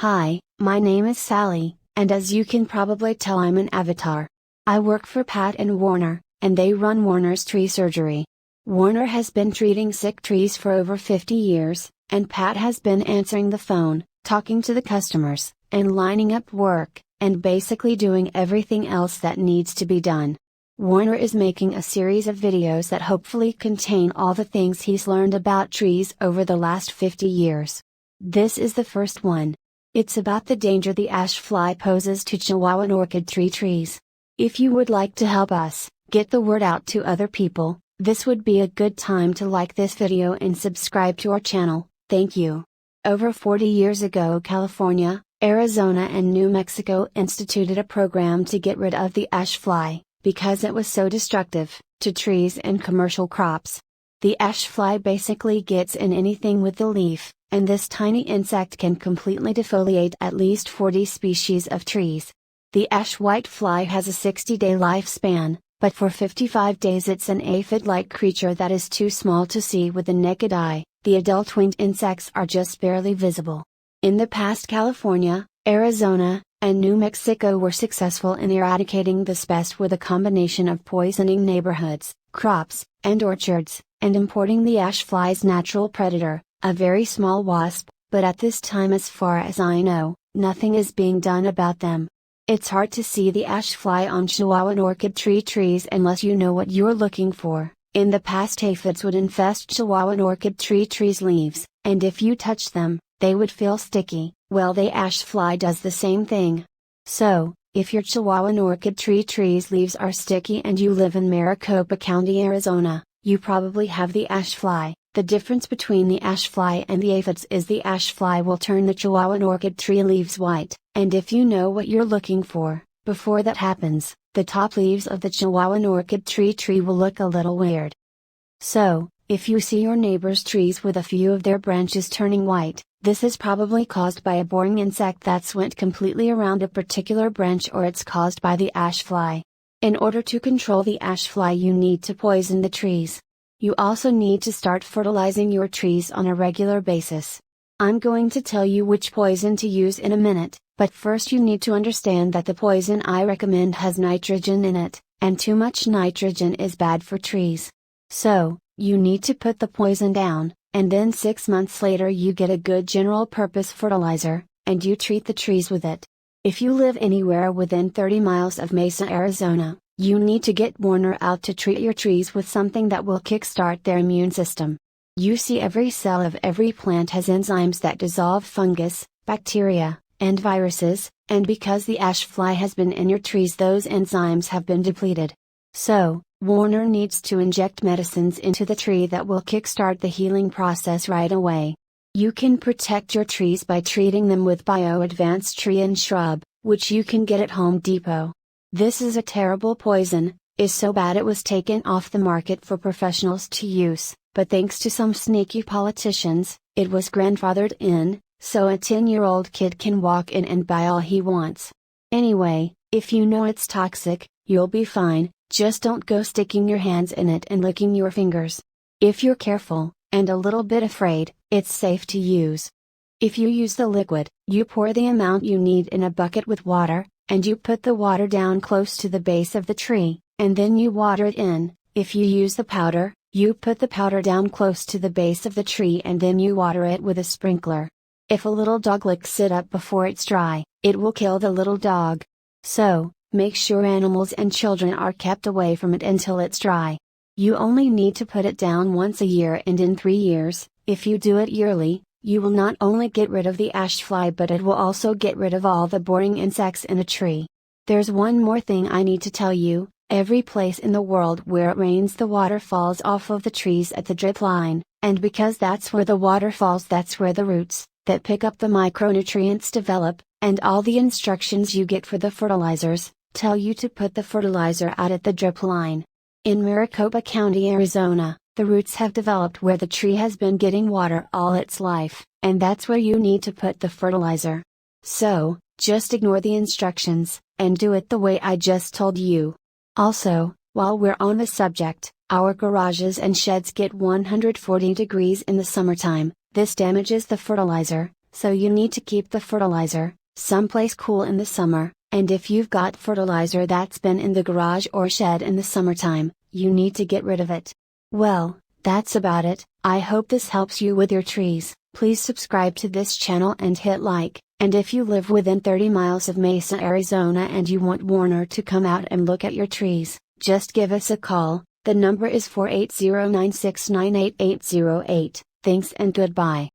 Hi, my name is Sally, and as you can probably tell, I'm an avatar. I work for Pat and Warner, and they run Warner's tree surgery. Warner has been treating sick trees for over 50 years, and Pat has been answering the phone, talking to the customers, and lining up work, and basically doing everything else that needs to be done. Warner is making a series of videos that hopefully contain all the things he's learned about trees over the last 50 years. This is the first one. It's about the danger the ash fly poses to Chihuahuan orchid trees. If you would like to help us get the word out to other people, this would be a good time to like this video and subscribe to our channel. Thank you. Over 40 years ago, California, Arizona and New Mexico instituted a program to get rid of the ash fly, because it was so destructive to trees and commercial crops. The ash fly basically gets in anything with the leaf, and this tiny insect can completely defoliate at least 40 species of trees. The ash whitefly has a 60-day lifespan, but for 55 days it's an aphid-like creature that is too small to see with the naked eye. The adult winged insects are just barely visible. In the past, California, Arizona, and New Mexico were successful in eradicating this pest with a combination of poisoning neighborhoods, crops, and orchards, and importing the ash fly's natural predator, a very small wasp, but at this time, as far as I know, nothing is being done about them. It's hard to see the ash fly on Chihuahuan orchid trees unless you know what you're looking for. In the past, aphids would infest Chihuahuan orchid trees' leaves, and if you touch them, they would feel sticky. Well, the ash fly does the same thing. So, if your Chihuahuan orchid tree's leaves are sticky and you live in Maricopa County, Arizona, you probably have the ash fly. The difference between the ash fly and the aphids is the ash fly will turn the Chihuahuan orchid tree leaves white, and if you know what you're looking for, before that happens, the top leaves of the Chihuahuan orchid tree will look a little weird. So, if you see your neighbor's trees with a few of their branches turning white, this is probably caused by a boring insect that's went completely around a particular branch, or it's caused by the ash fly. In order to control the ash fly, you need to poison the trees. You also need to start fertilizing your trees on a regular basis. I'm going to tell you which poison to use in a minute, but first you need to understand that the poison I recommend has nitrogen in it, and too much nitrogen is bad for trees. So, you need to put the poison down, and then 6 months later you get a good general purpose fertilizer, and you treat the trees with it. If you live anywhere within 30 miles of Mesa, Arizona, you need to get Warner out to treat your trees with something that will kickstart their immune system. You see, every cell of every plant has enzymes that dissolve fungus, bacteria, and viruses, and because the ash fly has been in your trees, those enzymes have been depleted. So, Warner needs to inject medicines into the tree that will kickstart the healing process right away. You can protect your trees by treating them with Bio-Advanced Tree and Shrub, which you can get at Home Depot. This is a terrible poison, is so bad it was taken off the market for professionals to use, but thanks to some sneaky politicians, it was grandfathered in, so a 10-year-old kid can walk in and buy all he wants. Anyway, if you know it's toxic, you'll be fine, just don't go sticking your hands in it and licking your fingers. If you're careful, and a little bit afraid, it's safe to use. If you use the liquid, you pour the amount you need in a bucket with water, and you put the water down close to the base of the tree, and then you water it in. If you use the powder, you put the powder down close to the base of the tree and then you water it with a sprinkler. If a little dog licks it up before it's dry, it will kill the little dog. So, make sure animals and children are kept away from it until it's dry. You only need to put it down once a year, and in 3 years, if you do it yearly, you will not only get rid of the ash fly, but it will also get rid of all the boring insects in a tree. There's one more thing I need to tell you. Every place in the world where it rains, the water falls off of the trees at the drip line, and because that's where the water falls, that's where the roots that pick up the micronutrients develop, and all the instructions you get for the fertilizers tell you to put the fertilizer out at the drip line. In Maricopa County, Arizona, the roots have developed where the tree has been getting water all its life, and that's where you need to put the fertilizer. So, just ignore the instructions, and do it the way I just told you. Also, while we're on the subject, our garages and sheds get 140 degrees in the summertime. This damages the fertilizer, So you need to keep the fertilizer someplace cool in the summer, and if you've got fertilizer that's been in the garage or shed in the summertime, you need to get rid of it. Well, that's about it. I hope this helps you with your trees. Please subscribe to this channel and hit like, and if you live within 30 miles of Mesa, Arizona and you want Warner to come out and look at your trees, just give us a call. The number is 480-969-8808. Thanks and goodbye.